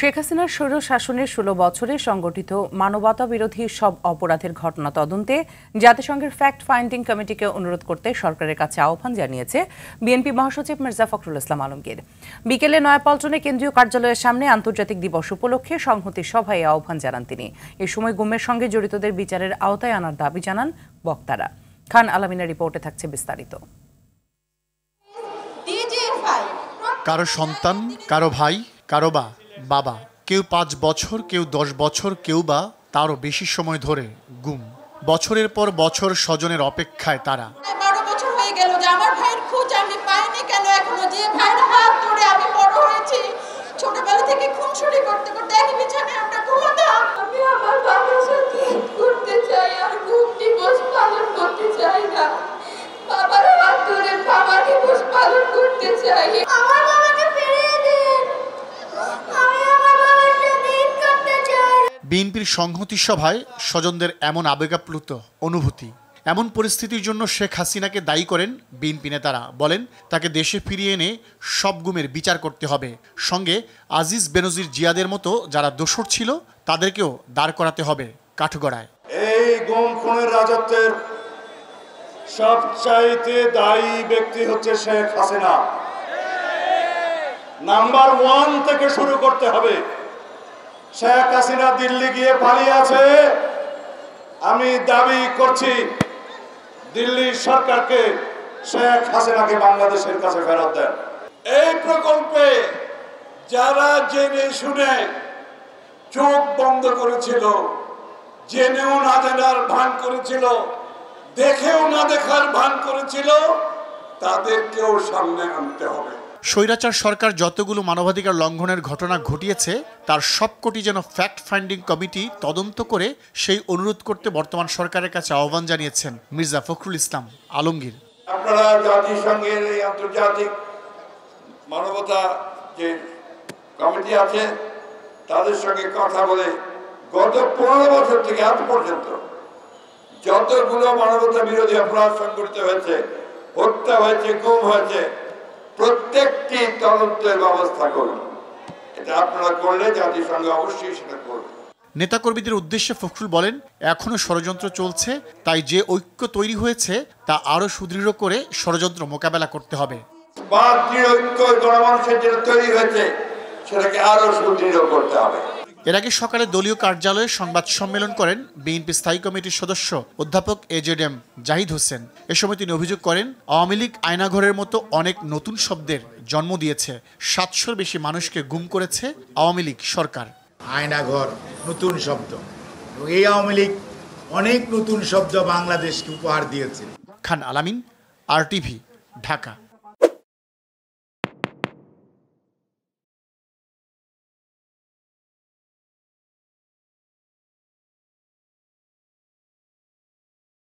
শেখ হাসিনার স্বৈর শাসনের ১৬ বছরে সংগঠিত মানবতাবিরোধী সব অপরাধের ঘটনা তদন্তে জাতিসংঘের ফ্যাক্ট ফাইন্ডিং কমিটিকে অনুরোধ করতে সরকারের কাছে আহ্বান জানিয়েছে বিএনপি মহাসচিব মির্জা ফখরুল ইসলাম আলমগীর। বিকেলে নয়াপল্টনে কেন্দ্রীয় কার্যালয়ের সামনে আন্তর্জাতিক দিবস উপলক্ষে সংহতি সভায় আহ্বান জানান তিনি। এ সময় গুমের সঙ্গে জড়িতদের বিচারের আওতায় আনার দাবি জানান বক্তারা। খান আলামিনের রিপোর্টে থাকছে বিস্তারিত। কারো সন্তান, কারো ভাই, কারো বাবা, কেউ ৫ বছর, কেউ ১০ বছর, কেউ বা তারও বেশি সময় ধরে গুম। বছরের পর বছর স্বজনের অপেক্ষায় তারা। ১২ বছর হয়ে গেল যে আমার ভাইয়ের খোঁজ আমি পাইনি কেন এখনো, যে ভাইয়ের হাত ধরে আমি বড় হয়েছি, ছোটবেলা থেকে খুনসুটি করতে করতে একই বিছানায় আমরা ঘুমাতাম। আমি আমার বাবার সাথে ঘুরতে চাই আর ঘুম দিবস পালন করতে চাই না। বাবার হাত ধরে বাবা দিবস পালন করতে চাই। আমার বাবাকে ফিরিয়ে দিন, আমি আমার বাবার সাথে ঈদ করতে চাই। বিএনপির সংহতি সভায় স্বজনদের এমন আবেগাপ্লুত অনুভূতি। এমন পরিস্থিতির জন্য শেখ হাসিনাকে দায়ী করেন বিএনপি নেতারা। বলেন তাকে দেশে ফিরিয়ে এনে সব গুমের বিচার করতে হবে। সঙ্গে আজিজ বেনজির জিয়াদের মতো যারা দোষর ছিল তাদেরকেও দাঁড় করাতে হবে কাঠগড়ায়। এই গুম খুনের রাজত্বের সবচাইতে দায়ী ব্যক্তি হচ্ছে শেখ হাসিনা। নাম্বার 1 থেকে শুরু করতে হবে। শেখ হাসিনা দিল্লি গিয়ে পালিয়ে আছে। আমি দাবি করছি দিল্লি সরকারকে শেখ হাসিনাকে বাংলাদেশের কাছে ফেরত দেন। এই প্রকল্পে যারা জেনে শুনে চোখ বন্ধ করেছিল, জেনেও না জানার ভান করেছিল, দেখেও না দেখার ভান করেছিল, তাদেরকেও সামনে আনতে হবে। স্বৈরাচার সরকার যতগুলো মানবাধিকার লঙ্ঘনের ঘটনা ঘটিয়েছে তার সবকটি যেন ফ্যাক্ট ফাইন্ডিং কমিটি তদন্ত করে সেই অনুরোধ করতে বর্তমান সরকারের কাছে আহ্বান জানিয়েছেন মির্জা ফখরুল ইসলাম আলমগীর। আপনারা জাতিসংঘের এই আন্তর্জাতিক মানবতা যে কমিটি আছে তাদের সঙ্গে কথা বলে গত 15 বছর থেকে আজ পর্যন্ত যতগুলো মানবতা বিরোধী অপরাধ সংঘটিত হয়েছে, হত্যা হয়েছে, গুম হয়েছে, প্রত্যেকটি তদন্তের ব্যবস্থা করুন। এটা আপনারা করলে জাতিসংঘ অবশ্যই সেটা করবে। নেতাকর্মীদের উদ্দেশ্যে ফখরুল বলেন, এখনো ষড়যন্ত্র চলছে, তাই যে ঐক্য তৈরি হয়েছে তা আরো সুদৃঢ় করে ষড়যন্ত্র মোকাবেলা করতে হবে। ঐক্য গণমানুষের যেটা তৈরি হয়েছে সেটাকে আরো সুদৃঢ় করতে হবে। এর আগে সকালে দলীয় কার্যালয়ে সংবাদ সম্মেলন করেন বিএনপি স্থায়ী কমিটির সদস্য অধ্যাপক এজেডএম জাহিদ হোসেন। এ সময় তিনি অভিযোগ করেন, আওয়ামী লীগ আয়নাঘরের মতো অনেক নতুন শব্দের জন্ম দিয়েছে। ৭০০-র বেশি মানুষকে গুম করেছে আওয়ামী লীগ সরকার। আয়নাঘর নতুন শব্দ, এই আওয়ামী লীগ অনেক নতুন শব্দ বাংলাদেশকে উপহার দিয়েছে। খান আলামিন, RTV, ঢাকা।